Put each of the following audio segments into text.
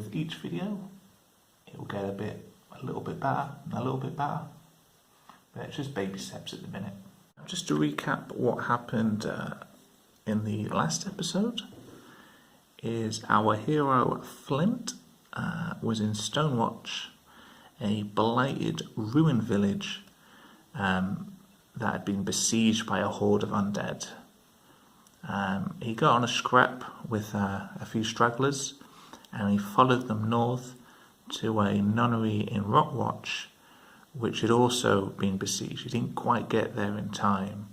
with each video, it will get a little bit better, and a little bit better. But it's just baby steps at the minute. Just to recap what happened in the last episode, is our hero Flint was in Stonewatch, a blighted, ruined village that had been besieged by a horde of undead. He got on a scrap with a few stragglers, and he followed them north to a nunnery in Rockwatch, which had also been besieged. He didn't quite get there in time,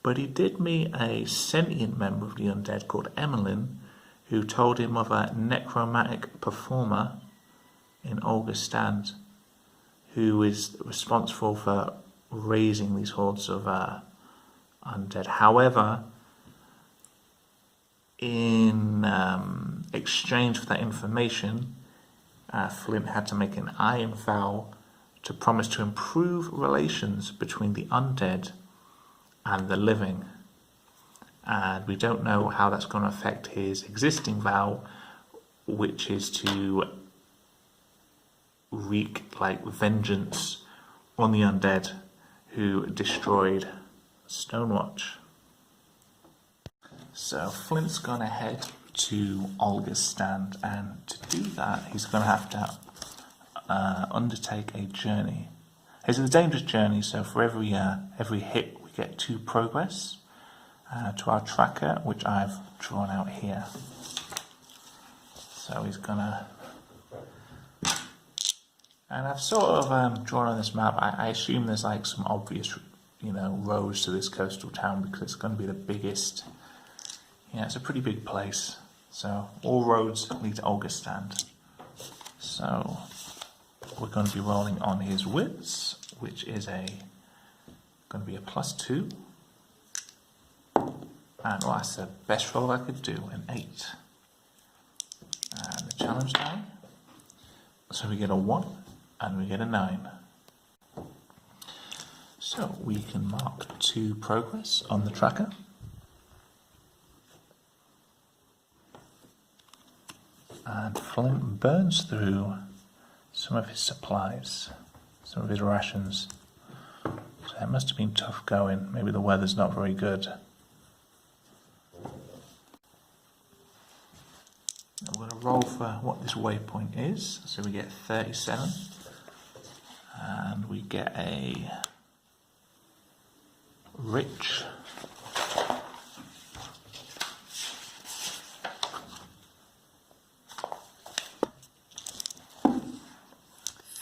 but he did meet a sentient member of the undead called Emmeline, who told him of a necromantic performer in Augustand, who is responsible for raising these hordes of undead. However, in exchange for that information, Flint had to make an iron vow to promise to improve relations between the undead and the living. And we don't know how that's going to affect his existing vow, which is to wreak vengeance on the undead who destroyed Stonewatch. So Flint's going to head to Olga's stand, and to do that he's going to have to undertake a journey. It's a dangerous journey, so for every hit we get 2 progress to our tracker, which I've drawn out here. So he's gonna, and I've sort of drawn on this map. I assume there's some obvious, roads to this coastal town, because it's going to be the biggest. Yeah, it's a pretty big place. So all roads lead to Augustand. So we're going to be rolling on his wits, which is going to be a +2. And that's the best roll I could do, an 8. And the challenge die. So we get a 1 and we get a 9. So we can mark 2 progress on the tracker. And Flint burns through some of his supplies, some of his rations. So it must have been tough going. Maybe the weather's not very good. I'm going to roll for what this waypoint is. So we get 37. And we get a rich.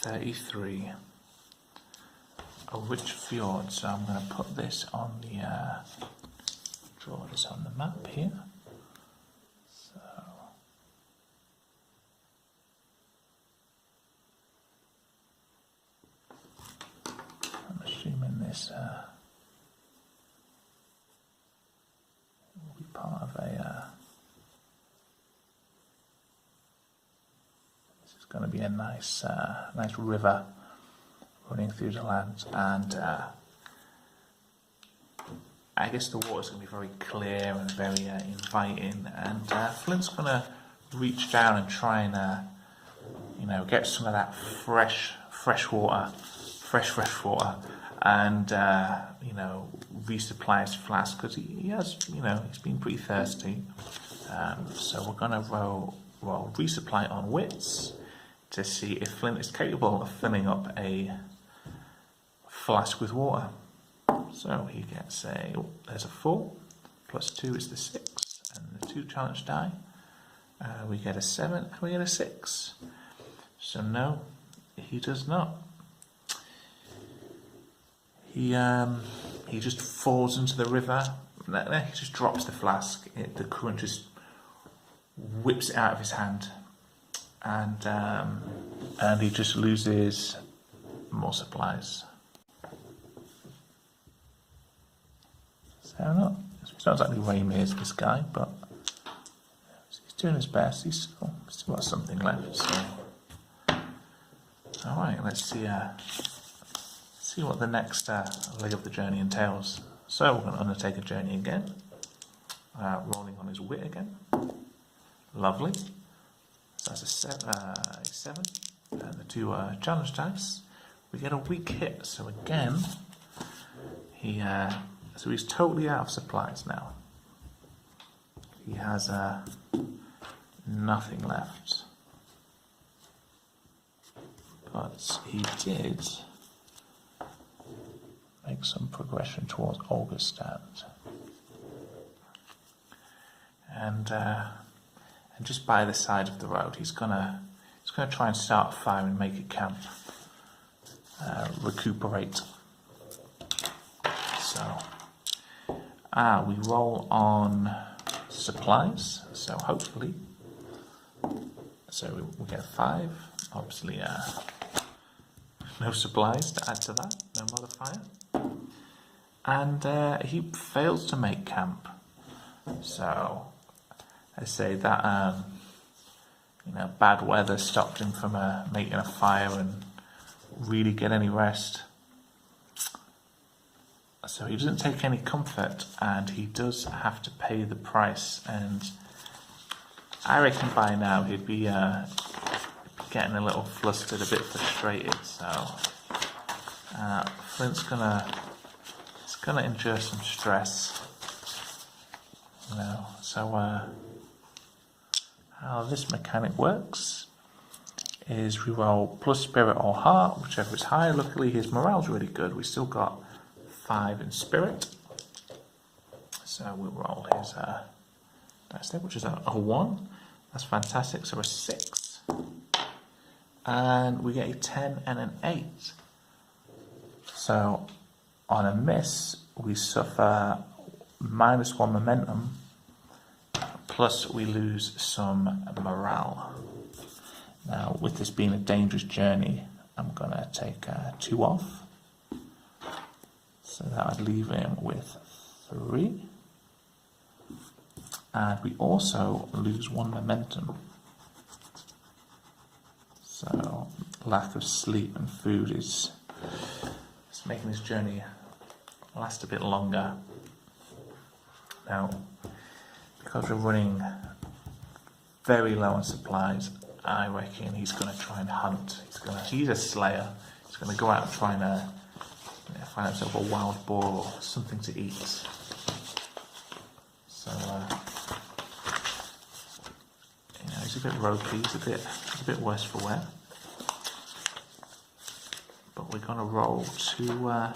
$33. A rich fjord, so I'm going to put this on the draw this on the map here. So I'm assuming this will be part of a going to be a nice river running through the land, and I guess the water's going to be very clear and very inviting, and Flint's going to reach down and try and get some of that fresh water, and resupply his flask, because he has he's been pretty thirsty. So we're going to roll resupply on wits to see if Flint is capable of filling up a flask with water. So he gets there's a 4, +2 is the 6, and the 2 challenge die. We get a 7, and we get a 6. So no, he does not. He just falls into the river. He just drops the flask. The current just whips it out of his hand. And he just loses more supplies. So it's not exactly Raymir's this guy, but he's doing his best. He's still got something left. So, all right, let's see what the next leg of the journey entails. So we're going to undertake a journey again, rolling on his wit again. Lovely. So that's a 7. And the 2 challenge dice. We get a weak hit. So again, he's totally out of supplies now. He has nothing left. But he did make some progression towards Augustland. And just by the side of the road, he's gonna try and start a fire and make a camp, recuperate. So, we roll on supplies. So hopefully, we get 5. Obviously, no supplies to add to that. No modifier. And he fails to make camp. So I say that bad weather stopped him from making a fire and really get any rest. So he doesn't take any comfort, and he does have to pay the price. And I reckon by now he'd be getting a little flustered, a bit frustrated. So Flint's gonna endure some stress. So how this mechanic works is we roll plus spirit or heart, whichever is higher. Luckily his morale's really good. We still got 5 in spirit. So we'll roll his dice there, which is a 1. That's fantastic. So a 6. And we get a 10 and an 8. So on a miss, we suffer -1 momentum, plus we lose some morale. Now, with this being a dangerous journey, I'm going to take 2 off. So that would leave him with 3. And we also lose 1 momentum. So lack of sleep and food is making this journey last a bit longer. Now, because we're running very low on supplies, I reckon he's going to try and hunt. He's a slayer. He's going to go out and try and find himself a wild boar or something to eat. So, he's a bit ropey. He's a bit worse for wear. But we're going to roll to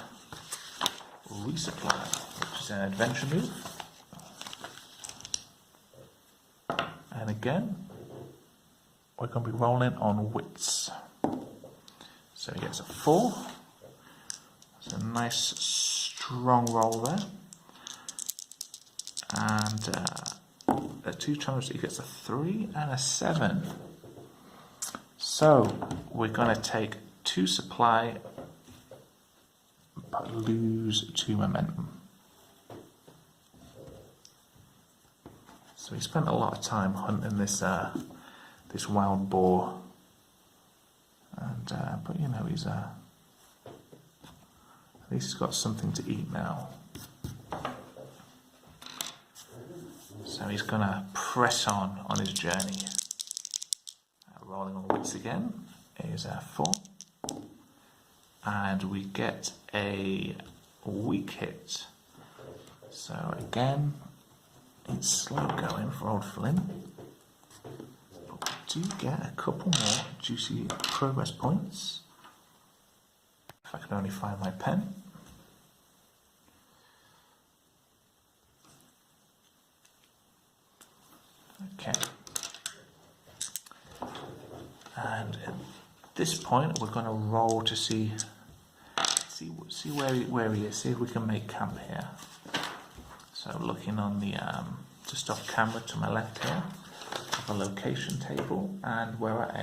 resupply, which is an adventure move. And again, we're going to be rolling on wits. So he gets a 4. It's a nice strong roll there. And at 2 challenges, he gets a 3 and a 7. So we're going to take 2 supply, but lose 2 momentum. So he spent a lot of time hunting this wild boar, and but he's at least he's got something to eat now. So he's gonna press on his journey. Rolling on wits again is 4, and we get a weak hit. So again, it's slow going for old Flint, but we do get a couple more juicy progress points. If I can only find my pen. Okay. And at this point, we're going to roll to see where he is. See if we can make camp here. So looking on the just off camera to my left here, I have a location table, and we're at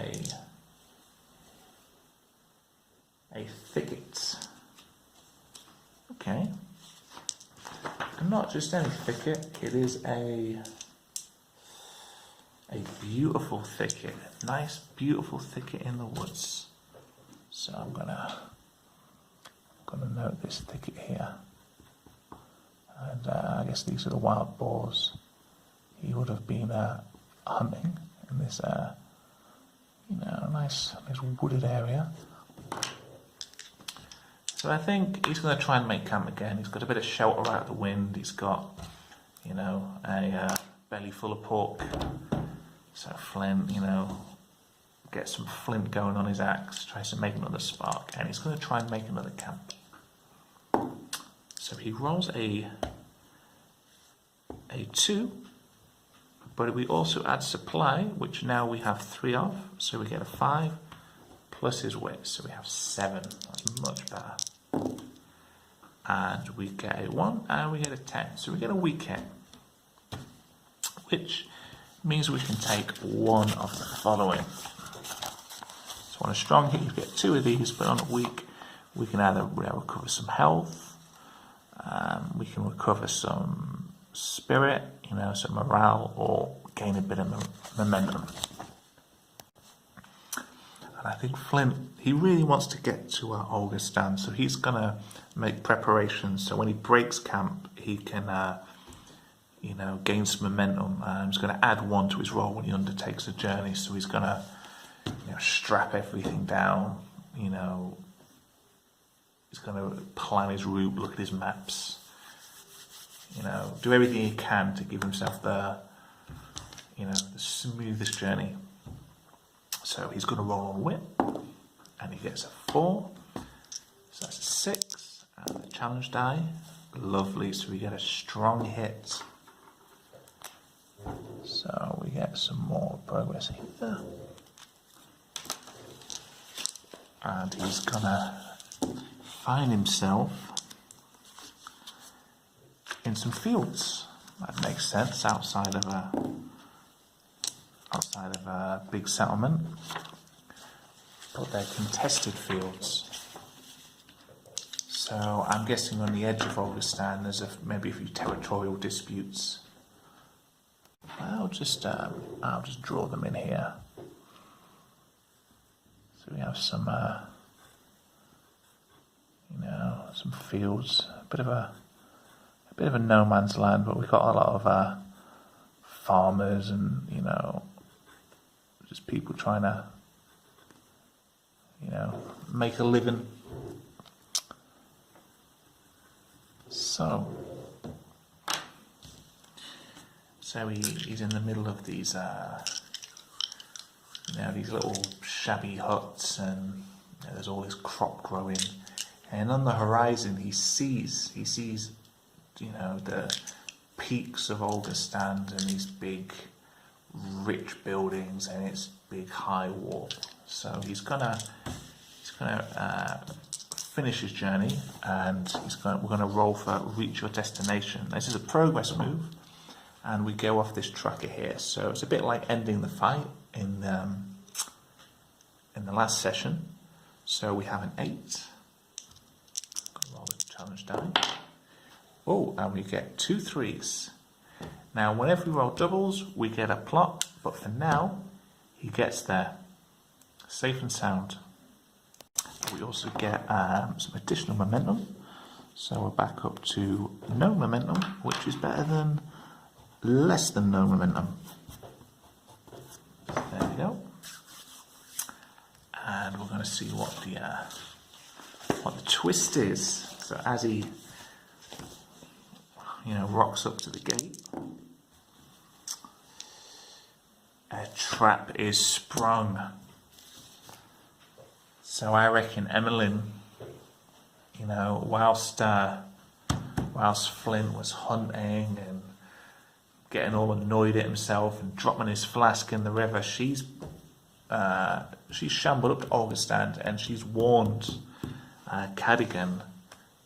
a thicket. Okay. And not just any thicket, it is a beautiful thicket, nice beautiful thicket in the woods. So I'm gonna note this thicket here, and I guess these are the wild boars he would have been hunting in this you know, nice wooded area. So I think he's going to try and make camp again. He's got a bit of shelter out of the wind. He's got, you know, a belly full of pork. So Flint, you know, get some flint going on his axe, tries to make another spark, and he's going to try and make another camp. So he rolls a 2, but we also add supply, which now we have 3 of, so we get a 5 plus his wit, so we have 7. That's much better. And we get a 1 and we get a 10, so we get a weak hit, which means we can take 1 of the following. So on a strong hit you get 2 of these, but on a weak we can either recover some health, we can recover some spirit, you know, some morale, or gain a bit of momentum. And I think Flint, he really wants to get to Augustan, so he's going to make preparations so when he breaks camp he can you know, gain some momentum. He's going to add 1 to his roll when he undertakes a journey, so he's going to, you know, strap everything down, you know, he's going to plan his route, look at his maps, you know, do everything he can to give himself the, you know, the smoothest journey. So he's going to roll on wit, and he gets a 4, so that's a 6, and the challenge die, lovely, so we get a strong hit. So we get some more progress here. And he's gonna find himself in some fields. That makes sense, outside of a big settlement. But they're contested fields. So I'm guessing on the edge of Augustan there's maybe a few territorial disputes. I'll just draw them in here. So we have some, you know, some fields, a bit of a no man's land, but we've got a lot of farmers and, you know, just people trying to, you know, make a living. So he's in the middle of these, you know, these little shabby huts, and you know, there's all this crop growing. And on the horizon, he sees, you know, the peaks of Augustan and these big, rich buildings and its big high wall. So he's gonna finish his journey, and we're gonna roll for reach your destination. This is a progress move. And we go off this tracker here, so it's a bit like ending the fight in the last session. So we have an 8. Roll the challenge die. Oh, and we get 2 3s. Now, whenever we roll doubles, we get a plot, but for now, he gets there, safe and sound. We also get some additional momentum, so we're back up to no momentum, which is better than less than no momentum. There we go. And we're going to see what the twist is. So as he, you know, rocks up to the gate, a trap is sprung. So I reckon Emmeline, you know, whilst Flint was hunting and getting all annoyed at himself and dropping his flask in the river, she's shambled up to Augustan, and she's warned Cadogan,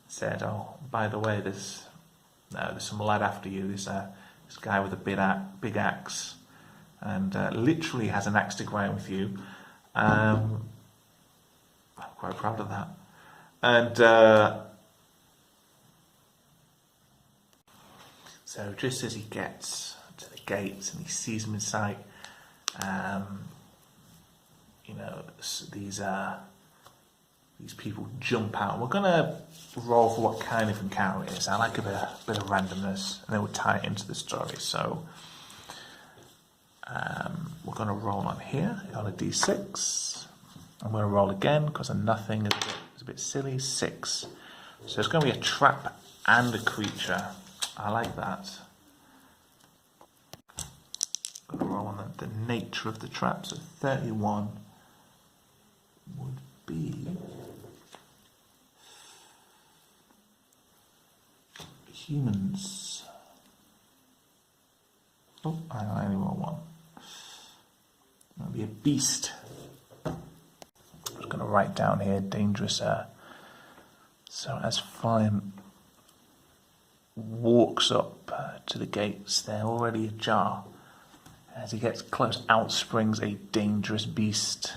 said, oh, by the way, there's some lad after you, this guy with a big axe, and literally has an axe to grind with you. I'm quite proud of that. And so just as he gets to the gates and he sees them in sight, you know, these people jump out. We're gonna roll for what kind of encounter it is. I like a bit of randomness, and then we'll tie it into the story. So we're going to roll on here on a d6. I'm going to roll again because a nothing is a bit silly. 6. So it's going to be a trap and a creature. I like that. I'm going to roll on the nature of the trap. So 31 would be humans. Oh, I only roll 1. It'll be a beast. I'm just going to write down here dangerous. So as Flint walks up to the gates, they're already ajar. As he gets close, out springs a dangerous beast.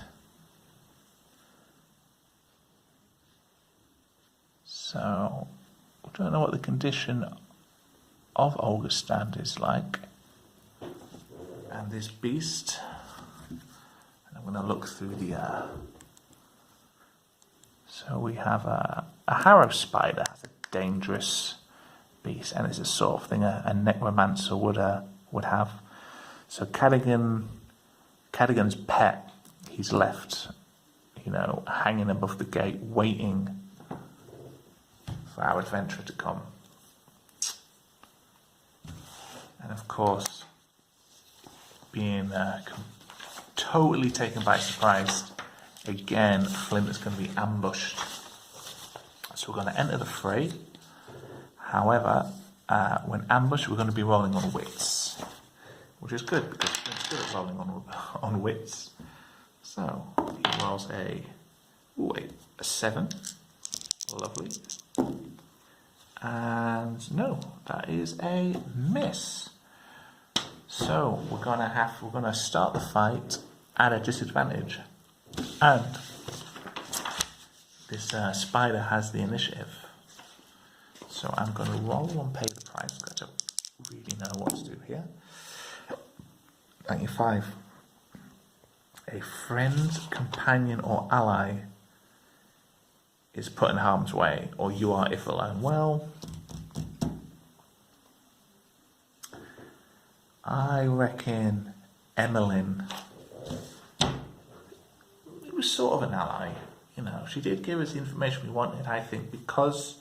So we don't know what the condition of Augustan is like. And this beast, and I'm going to look through the... So we have a harrow spider, that's a dangerous beast, and it's a sort of thing a necromancer would have. So Cadogan's pet, he's left, hanging above the gate, waiting for our adventurer to come. And of course, being totally taken by surprise, again, Flint is going to be ambushed. So we're going to enter the fray. However, when ambushed, we're going to be rolling on wits, which is good because Flint's good at rolling on wits. So he rolls a 7. Lovely. And no, that is a miss. So we're gonna start the fight at a disadvantage, and this spider has the initiative. So I'm gonna roll and pay the price. I don't really know what to do here. 95. A friend, companion, or ally is put in harm's way, or you are if alone. Well, I reckon Emmeline, it was sort of an ally, she did give us the information we wanted. I think because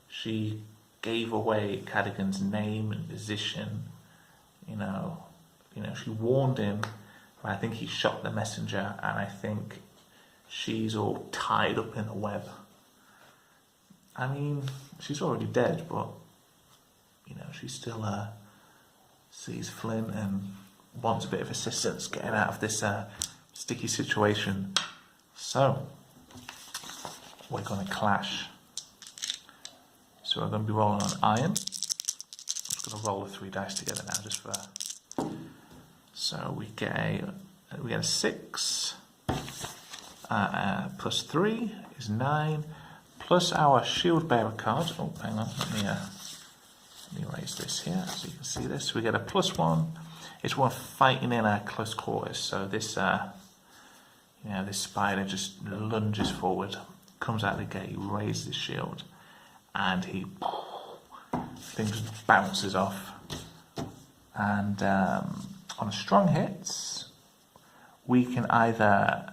she gave away Cadogan's name and position, she warned him, but I think he shot the messenger, and I think she's all tied up in a web. I mean, she's already dead, but, she still sees Flint and wants a bit of assistance getting out of this sticky situation. So, we're going to clash. So we're going to be rolling on iron. I'm just going to roll the 3 dice together now, just for... So we get a 6, plus 3 is 9, plus our shield bearer card. Oh, hang on, let me erase this here so you can see this. We get a +1. It's one fighting in our close quarters. So this, this spider just lunges forward, comes out of the gate, he raises his shield, and things bounces off. And on a strong hit, we can either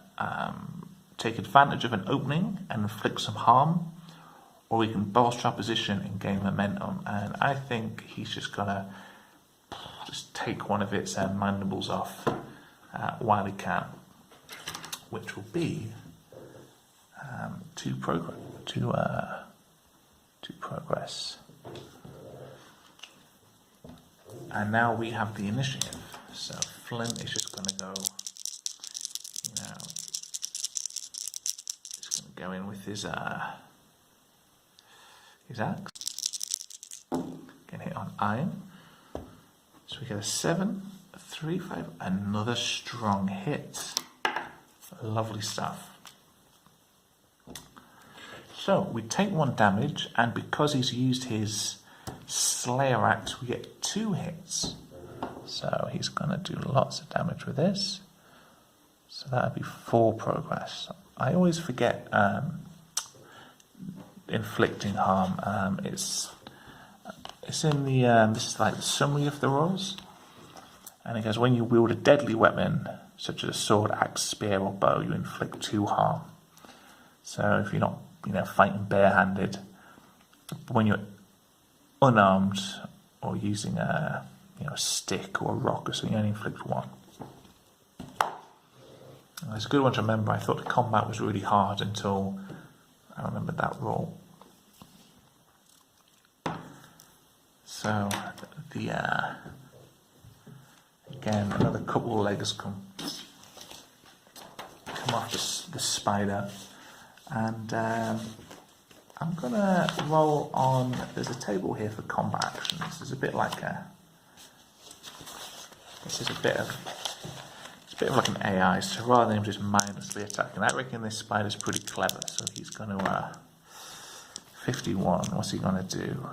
take advantage of an opening and inflict some harm, or we can bolster our position and gain momentum. And I think he's just gonna just take one of its mandibles off while he can, which will be 2 progress. And now we have the initiative. So Flint is just going to go, he's going to go in with his axe. Getting hit on iron. So we get a 7, a 3, 5, another strong hit. Lovely stuff. So we take 1 damage, and because he's used his Slayer Axe, we get 2 hits. So he's going to do lots of damage with this. So that would be 4 progress. I always forget inflicting harm. It's in the this is like the summary of the rolls, And it goes, when you wield a deadly weapon, such as a sword, axe, spear, or bow, you inflict 2 harm. So if you're not, fighting barehanded, when you're unarmed or using a stick or a rock or something, you only inflict 1. And it's a good one to remember. I thought the combat was really hard until I remembered that rule. So again, another couple of legs come off the spider, and I'm gonna roll on. There's a table here for combat actions. This is a bit like it's a bit of like an AI. So rather than just mindlessly attacking, I reckon this spider's pretty clever. So he's gonna 51. What's he gonna do?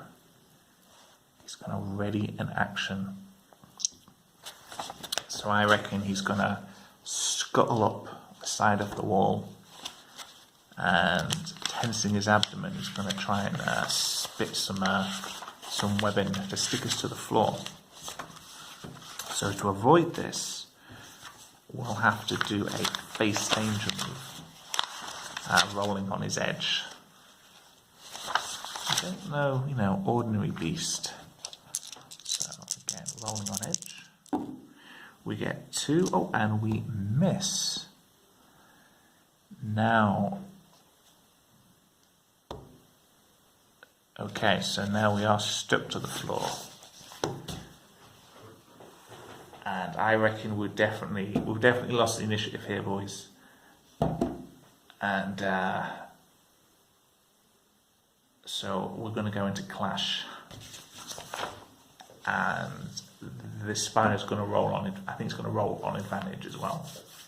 He's gonna ready an action. So I reckon he's gonna scuttle up the side of the wall, and tensing his abdomen, he's gonna try and spit some webbing to stick us to the floor. So to avoid this, we'll have to do a face danger move, rolling on his edge. I don't know, ordinary beast. So again, rolling on edge. We get 2. Oh, and we miss. Now, okay, so now we are stuck to the floor. And I reckon we've definitely lost the initiative here, boys. And so we're going to go into clash, and this spider's going to roll on it. I think it's going to roll on advantage as well.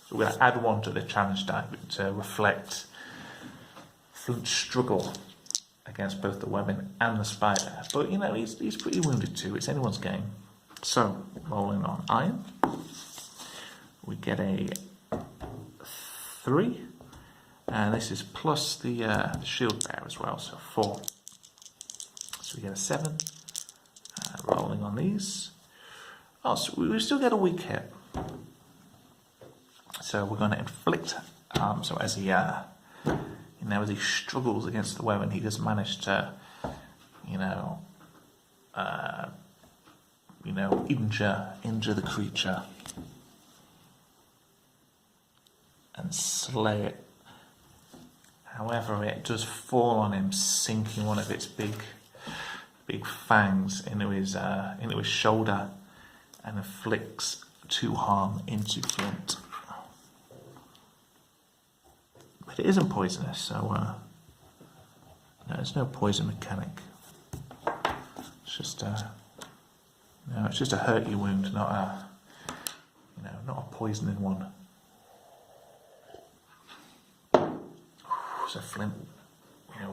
So we're going to add 1 to the challenge die to reflect Flint's struggle against both the weapon and the spider. But he's pretty wounded too. It's anyone's game. So rolling on iron, we get a 3, and this is plus the shield bear as well, so 4. So we get a 7. Rolling on these. Oh, so we still get a weak hit. So we're going to inflict. So as he, as he struggles against the weapon, he does manage to, injure the creature and slay it. However, it does fall on him, sinking one of its big fangs into his shoulder, and inflicts 2 harm into Flint. But it isn't poisonous, so no, there's no poison mechanic. It's just it's just a hurty wound, not a poisoning one. So Flint,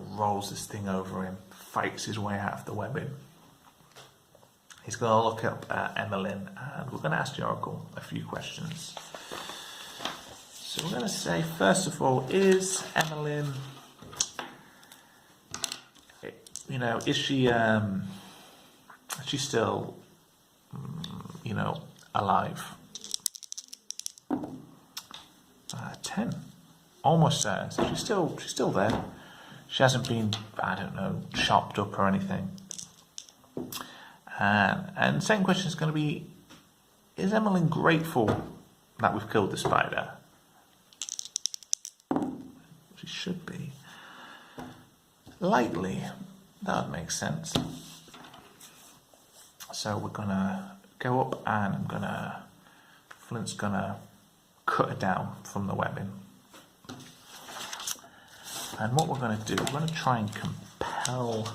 rolls this thing over him, fights his way out of the webbing. He's going to look up Emmeline, and we're going to ask the Oracle a few questions. So we're going to say, first of all, is Emmeline, is she still, alive? 10. Almost there. So she's still there. She hasn't been, chopped up or anything. And the second question is going to be, is Emmeline grateful that we've killed the spider? She should be. Lightly. That would make sense. So we're going to go up, and Flint's going to cut her down from the webbing. And what we're going to do, we're going to try and compel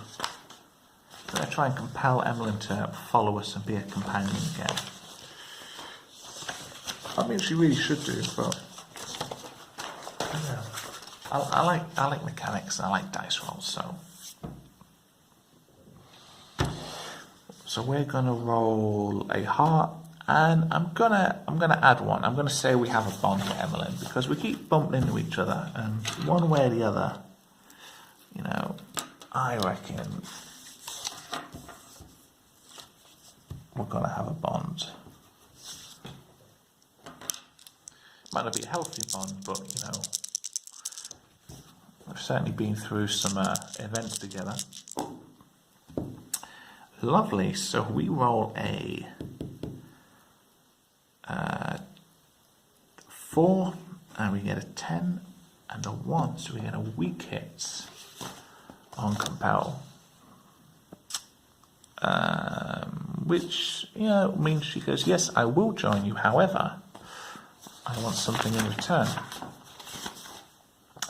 Emmeline to follow us and be a companion again. I mean, she really should do, but I like mechanics and I like dice rolls, so we're gonna roll a heart, and I'm gonna add 1. I'm gonna say we have a bond with Emmeline, because we keep bumping into each other, and one way or the other, I reckon we're gonna have a bond. Might not be a healthy bond, but you know, we've certainly been through some events together. Lovely. So we roll a 4, and we get a 10 and a 1, so we get a weak hit on compel. Which, you know, means she goes, yes, I will join you, however, I want something in return.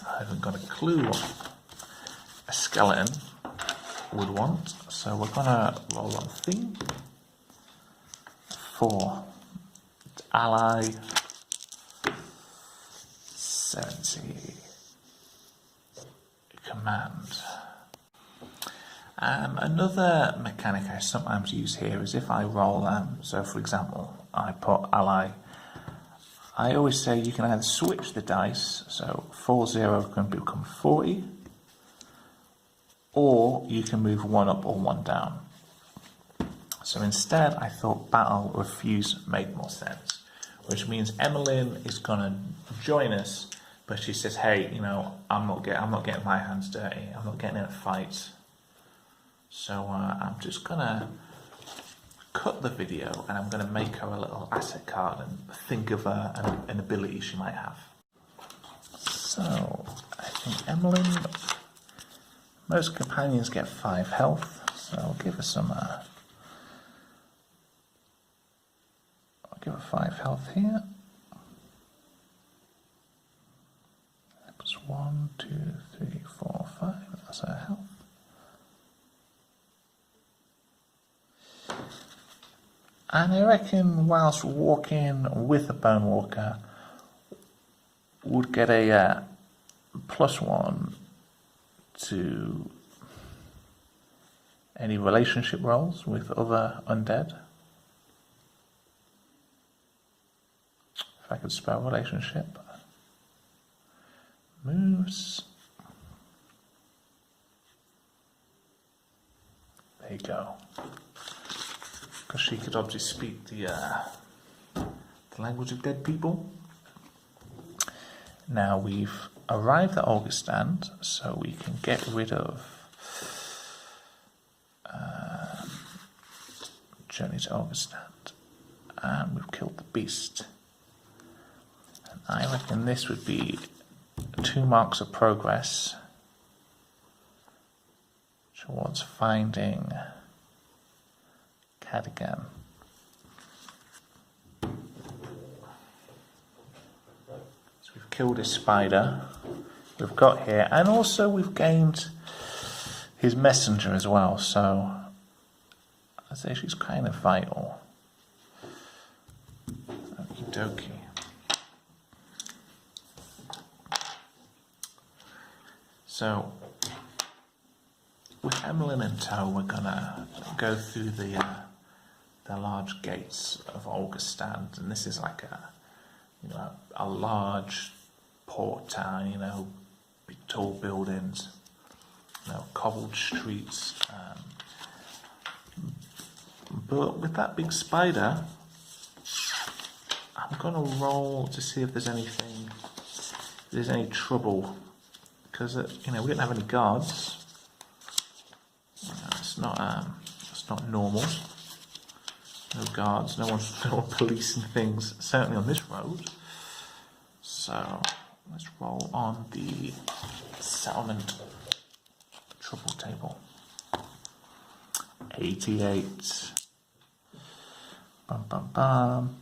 I haven't got a clue what a skeleton would want, so we're gonna roll on theme. 4. Ally 70. Command. Another mechanic I sometimes use here is if I roll, so for example, I put ally, I always say you can either switch the dice, so 40 can become 40, or you can move 1 up or 1 down. So instead, I thought battle refuse made more sense, which means Emmeline is gonna join us, but she says, "Hey, you know, I'm not getting my hands dirty. I'm not getting in a fight. So I'm just gonna cut the video and I'm gonna make her a little asset card and think of an ability she might have." So I think Emmeline, most companions get 5 health, so I'll give her some. I'll give her 5 health here. That's 1, 2, 3, 4, 5. That's her health. And I reckon whilst walking with a Bone Walker would get a +1 to any relationship roles with other undead. If I could spell relationship. Moves. There you go. Because she could obviously speak the language of dead people. Now we've arrived at Augustand, so we can get rid of Journey to Augustand, and we've killed the beast. And I reckon this would be 2 marks of progress towards finding Cadigan. So we've killed his spider. We've got here, and also we've gained his messenger as well. So I'd say she's kind of vital. Okie dokie. So with Emmeline in tow, we're gonna go through the large gates of Augustand, and this is like a large port town, you know, big tall buildings, you know, cobbled streets. But with that big spider, I'm gonna roll to see if there's any trouble, because we don't have any guards. It's not normal. No guards, no one policing things, certainly on this road. So let's roll on the settlement trouble table. 88. Bum bum bum.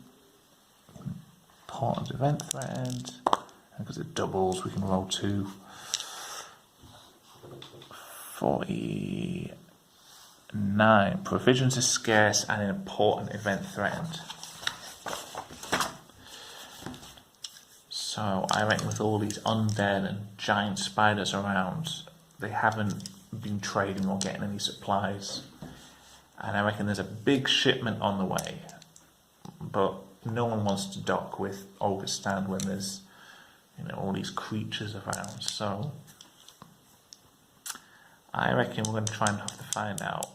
Important event threatened. And because it doubles, we can roll 2. 49. Provisions are scarce and an important event threatened. So I reckon with all these undead and giant spiders around, they haven't been trading or getting any supplies. And I reckon there's a big shipment on the way. But no one wants to dock with Augustand when there's all these creatures around. So I reckon we're going to try and have to find out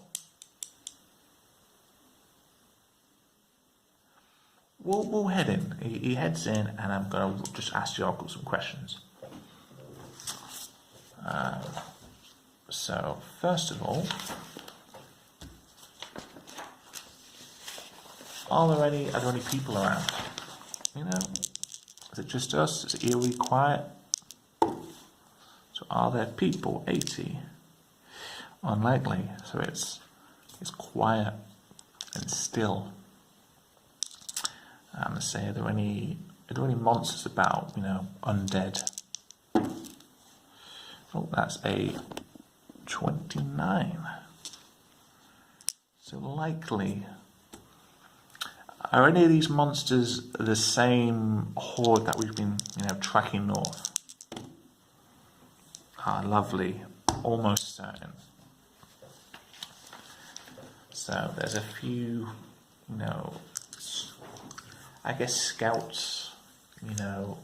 we'll head in. He heads in, and I'm going to just ask you all some questions. So, first of all, are there any people around? You know, is it just us? Is it eerily quiet? So, are there people? 80. Unlikely. So it's quiet and still. I'm gonna say, are there any monsters about? You know, undead. Oh, that's a 29. So likely. Are any of these monsters the same horde that we've been, you know, tracking north? Ah, lovely. Almost certain. So there's a few, you know, I guess scouts, you know,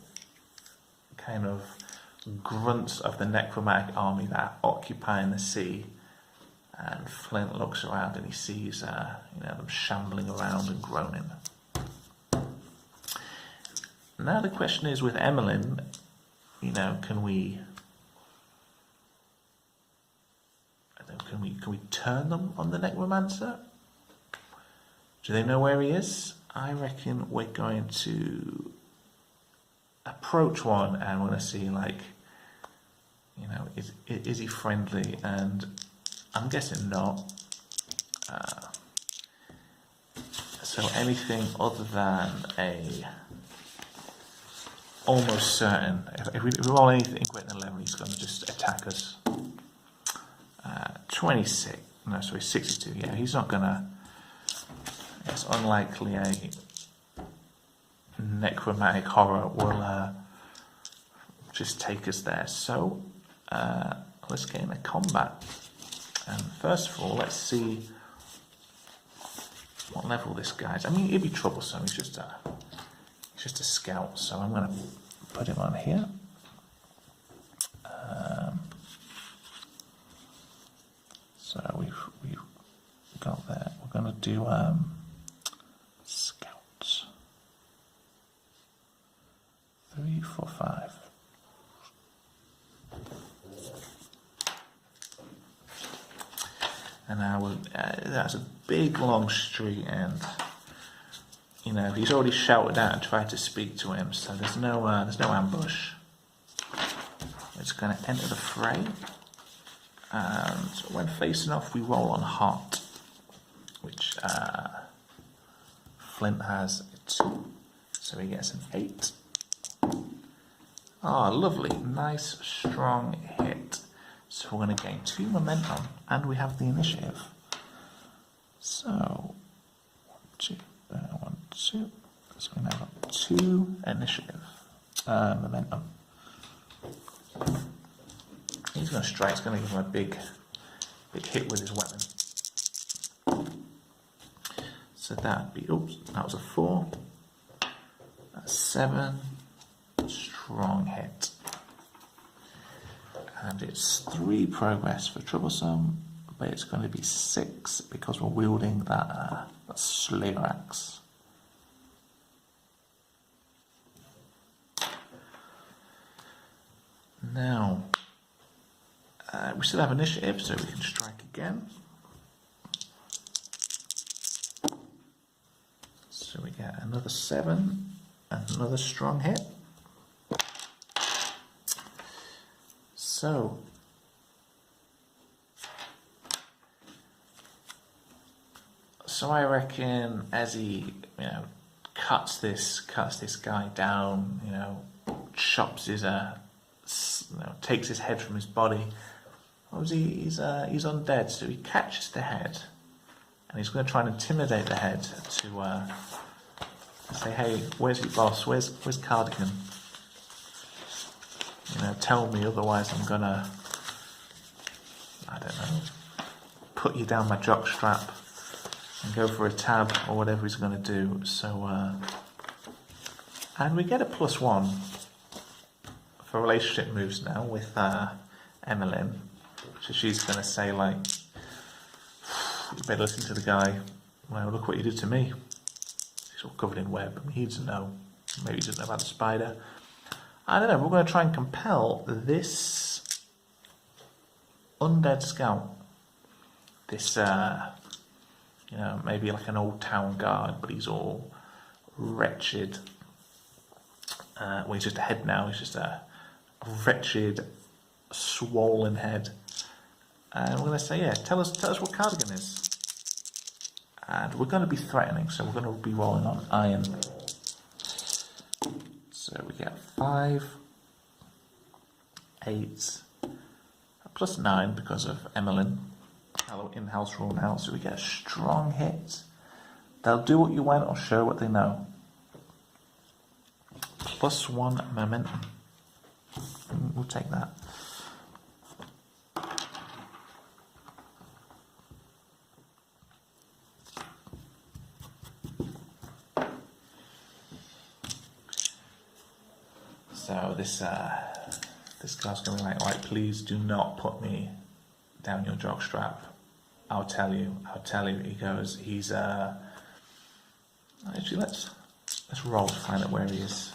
kind of grunts of the necromantic army that are occupying the sea. And Flint looks around and he sees, you know, them shambling around and groaning. Now the question is, with Emmeline, you know, can we turn them on the necromancer? Do they know where he is? I reckon we're going to approach one and we're going to see, like, you know, is he friendly? And I'm guessing not. So anything other than a almost certain, if we roll anything greater than 11, he's going to just attack us. 26, no, sorry, 62. Yeah, he's not going to. It's unlikely a necromantic horror will just take us there. So let's get into combat. And first of all, let's see what level this guy's. I mean, he'd be troublesome. He's just a scout. So I'm going to put him on here. So we've got that. We're going to do scouts. 3, 4, 5. And that's a big long street, and you know he's already shouted out and tried to speak to him, so there's no ambush. We're just going to enter the fray, and when facing off, we roll on heart, which Flint has a 2, so he gets an 8. Ah, lovely, nice, strong hit. So we're going to gain 2 momentum, and we have the initiative. So 1, 2, 1, 2. So we now got 2 initiative momentum. He's going to strike. He's going to give him a big hit with his weapon. So that'd be, oops, that was a 4. That's 7. Strong hit. And it's 3 progress for troublesome, but it's going to be 6 because we're wielding that slayer axe. Now, we still have initiative, so we can strike again. So we get another 7 and another strong hit. So I reckon as he, you know, cuts this guy down, you know, chops his, takes his head from his body. Obviously, he's undead, so he catches the head, and he's going to try and intimidate the head to say, "Hey, where's your boss? Where's Cardigan? You know, tell me, otherwise I'm gonna, I don't know, put you down my jock strap and go for a tab," or whatever he's gonna do. So, and we get a +1 for relationship moves now with Emmeline. So she's gonna say, like, "You better listen to the guy. Well, look what you did to me. He's all covered in web. I mean, he doesn't know. Maybe he doesn't know about the spider. I don't know. We're going to try and compel this undead scout. This, maybe like an old town guard, but he's all wretched. Well, he's just a head now. He's just a wretched, swollen head. And we're going to say, yeah, tell us what Cardigan is. And we're going to be threatening, so we're going to be rolling on iron. So we get 5, 8, plus 9 because of Emmeline. In-house rule now, so we get a strong hit. They'll do what you want or show what they know. Plus 1 momentum. We'll take that. So this guy's going to be like, please do not put me down your jockstrap. I'll tell you. He goes, he's actually let's roll to find out where he is.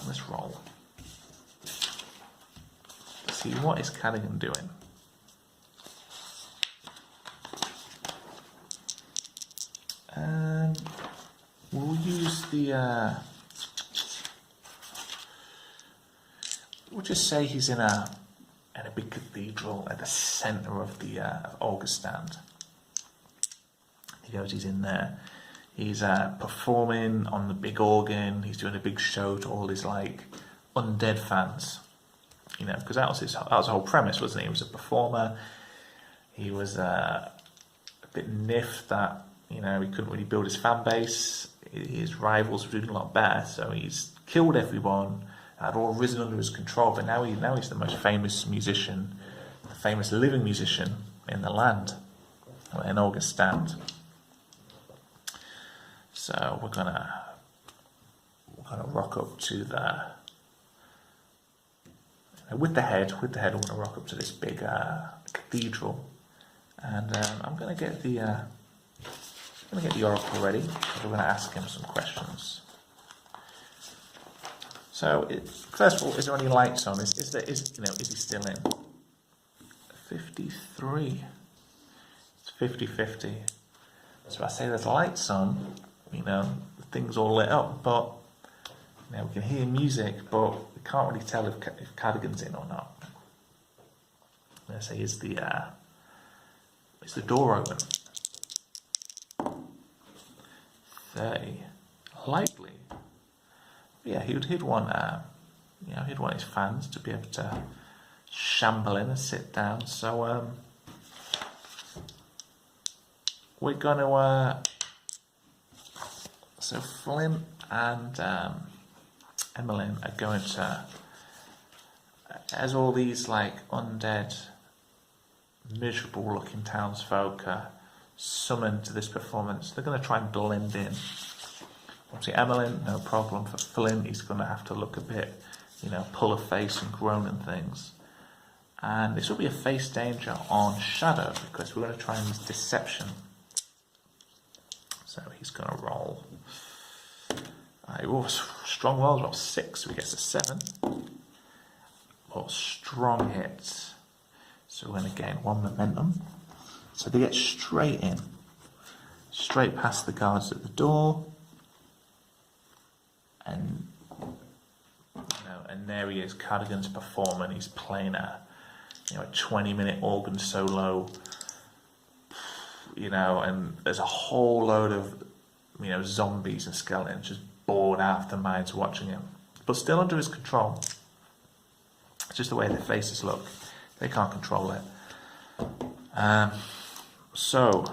Let's roll. Let's see, what is Cardigan doing? We'll use the we'll just say he's in a big cathedral at the centre of the Auguststand. He goes, he's in there. He's performing on the big organ. He's doing a big show to all his like undead fans. Because that was the whole premise, wasn't it? He was a performer. He was a bit niffed that he couldn't really build his fan base. His rivals were doing a lot better, so he's killed everyone. Had all risen under his control, but now he's the most famous musician, the famous living musician in the land, in Auguststand. So we're gonna rock up to with the head. We're gonna rock up to this big cathedral, and I'm gonna get the oracle ready. We're gonna ask him some questions. So, first of all, is there any lights on? Is he still in? 53. It's 50-50. So I say there's lights on, the thing's all lit up, but we can hear music, but we can't really tell if Cardigan's in or not. I'm going to say, is the door open? 30. Likely. Yeah, he'd want his fans to be able to shamble in and sit down. So we're gonna so Flint and Emmeline are going to, as all these like undead, miserable-looking townsfolk are summoned to this performance. They're going to try and blend in. Obviously, Emmeline, no problem. For Flint, he's going to have to look a bit, pull a face and groan and things. And this will be a face danger on Shadow, because we're going to try and use deception. So he's going to roll. Strong rolls, roll 6, so he gets a 7. Or strong hits. So we're going to gain 1 momentum. So they get straight in. Straight past the guards at the door. And there he is, Cardigan's performing. He's playing a 20-minute organ solo, and there's a whole load of zombies and skeletons just bored out of their minds watching him, but still under his control. It's just the way their faces look. They can't control it. So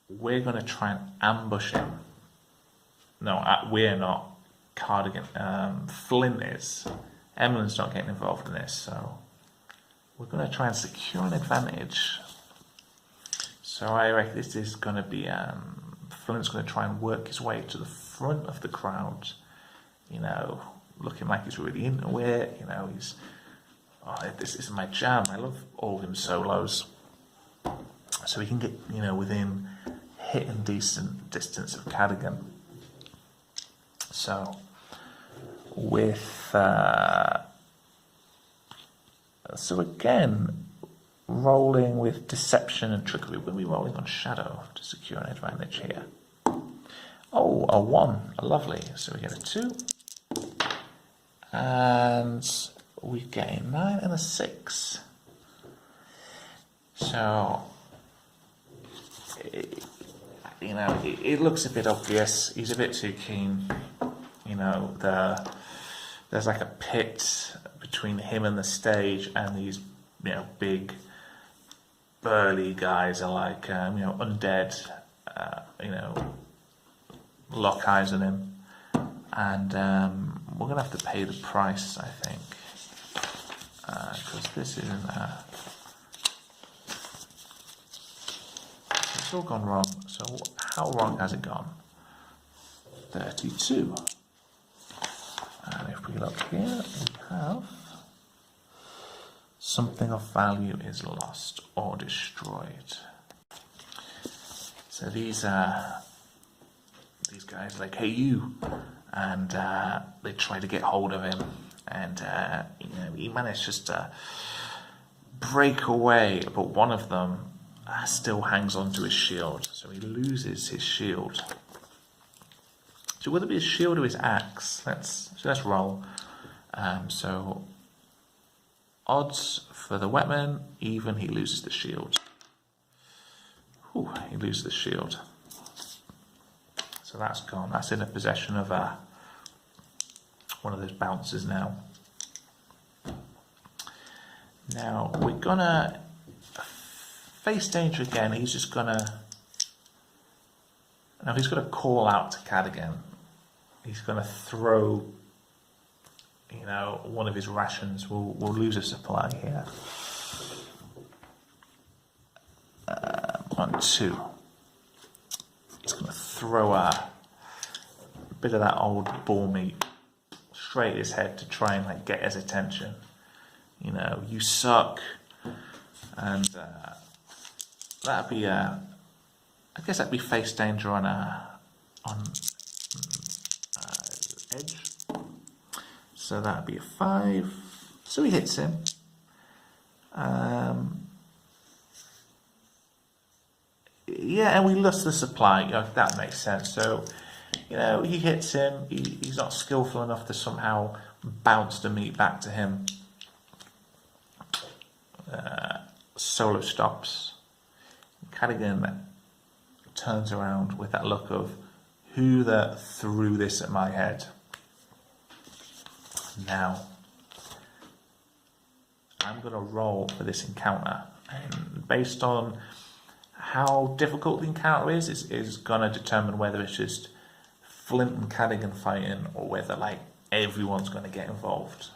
we're going to try and ambush him. No, we're not. Cardigan. Flint is. Emmeline's not getting involved in this, so we're going to try and secure an advantage. So I reckon this is going to be. Flint's going to try and work his way to the front of the crowd. Looking like he's really into it. He's. This is my jam. I love organ solos. So we can get within hitting decent distance of Cadogan. So with so again, rolling with deception and trickery. We'll be rolling on shadow to secure an advantage here. Oh, a 1, lovely. So we get a 2, and we get a 9 and a 6. So, it looks a bit obvious. He's a bit too keen. There's like a pit between him and the stage, and these, big, burly guys are like, undead, lock eyes on him, and we're gonna have to pay the price, I think, because this isn't. It's all gone wrong. So how wrong has it gone? 32. And if we look here, we have something of value is lost or destroyed. So these guys are like, hey you, and they try to get hold of him, and he managed just to break away, but one of them still hangs onto his shield, so he loses his shield. So whether it be his shield or his axe, let's roll. So odds for the weapon, even, he loses the shield. Ooh, he loses the shield. So that's gone. That's in the possession of one of those bouncers now. Now we're gonna face danger again. He's just gonna. Now he's gonna call out to Cadogan. He's gonna throw, one of his rations. We'll lose a supply here. 1, 2. He's gonna throw a bit of that old boar meat straight at his head to try and get his attention. You suck, and that'd be I guess that'd be face danger on edge. So that'd be a 5. So he hits him. Yeah, and we lost the supply. That makes sense. So, he hits him. He's not skillful enough to somehow bounce the meat back to him. Solo stops. Cadogan turns around with that look of, who that threw this at my head? Now, I'm going to roll for this encounter. And based on how difficult the encounter is going to determine whether it's just Flint and Cadogan fighting, or whether everyone's going to get involved.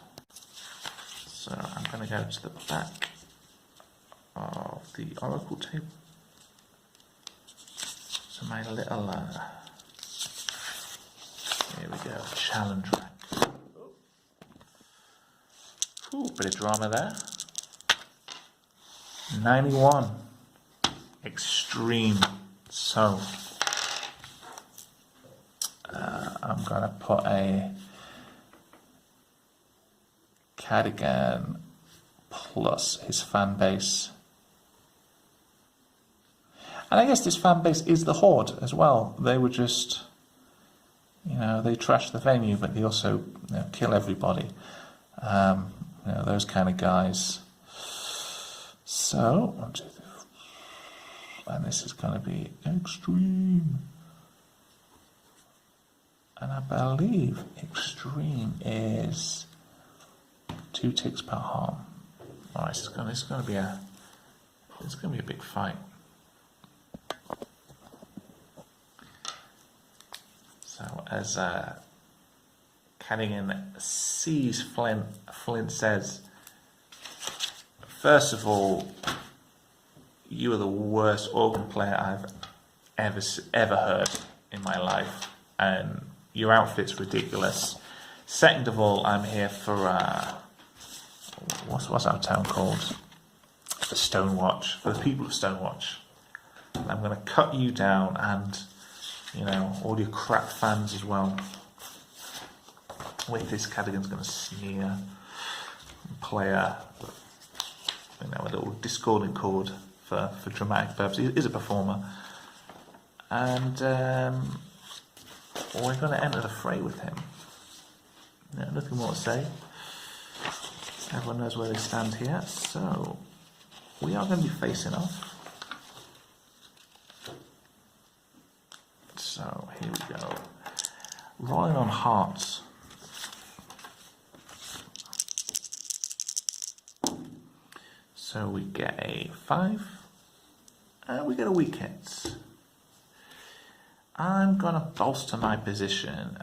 So I'm going to go to the back of the Oracle table. So my little here we go, challenge rack. Ooh, bit of drama there. 91. Extreme. So I'm gonna put a Cadogan plus his fan base, and I guess this fan base is the Horde as well. They were just, they trash the venue, but they also kill everybody. Those kind of guys. So 1, 2, 3, 4. And this is going to be extreme. And I believe extreme is 2 ticks per harm. All right, it's going to be a big fight. So as Cadogan sees Flint, Flint says, first of all, you are the worst organ player I've ever heard in my life, and your outfit's ridiculous. Second of all, I'm here for what's our town called? The Stonewatch, for the people of Stonewatch. And I'm going to cut you down, and you know, all your crap fans as well. Wait, this Cadigan's going to sneer and play a little discordant chord for dramatic purposes. He is a performer. And we're going to enter the fray with him. Yeah, nothing more to say. Everyone knows where they stand here. So, we are going to be facing off. So, here we go. Rolling on hearts. So we get a 5, and we get a weak hit. I'm going to bolster my position.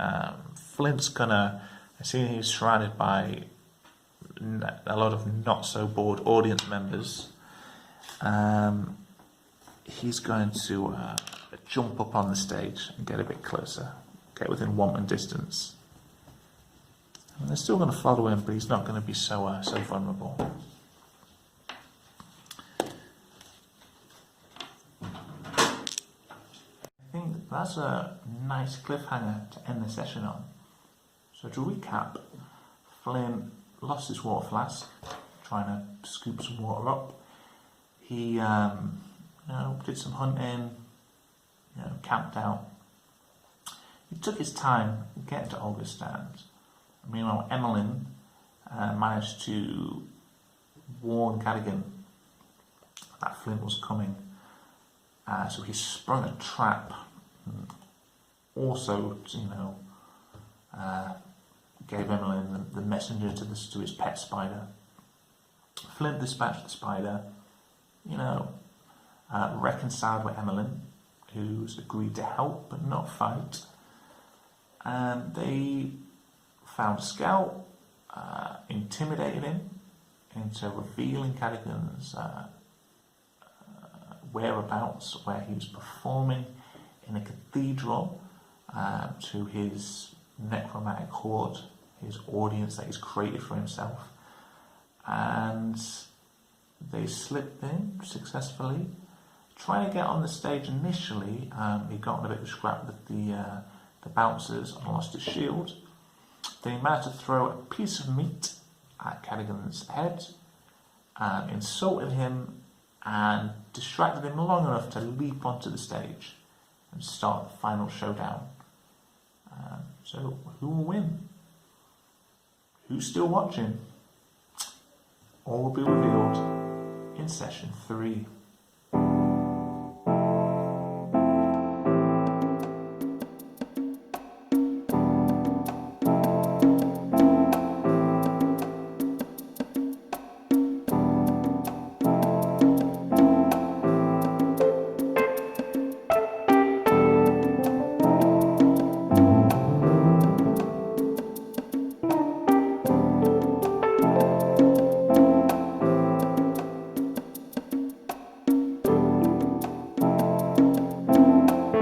Flint's going to, I see he's surrounded by a lot of not so bored audience members. He's going to jump up on the stage and get a bit closer, get within wanton distance. And they're still going to follow him, but he's not going to be so vulnerable. I think that's a nice cliffhanger to end the session on. So to recap, Flint lost his water flask, trying to scoop some water up. He did some hunting, camped out. He took his time getting to Olga's stand. Meanwhile, Emmeline managed to warn Cadigan that Flint was coming. So he sprung a trap. Also, gave Emmeline the messenger to his pet spider. Flint dispatched the spider, reconciled with Emmeline, who's agreed to help but not fight. And they found a scout, intimidated him into revealing Cadigan's whereabouts, where he was performing in a cathedral to his necromantic horde, his audience that he's created for himself. And they slipped in successfully, trying to get on the stage initially. He got in a bit of a scrap with the bouncers and lost his shield. Then he managed to throw a piece of meat at Cadigan's head, insulted him, and distracted him long enough to leap onto the stage and start the final showdown. So, who will win? Who's still watching? All will be revealed in session 3.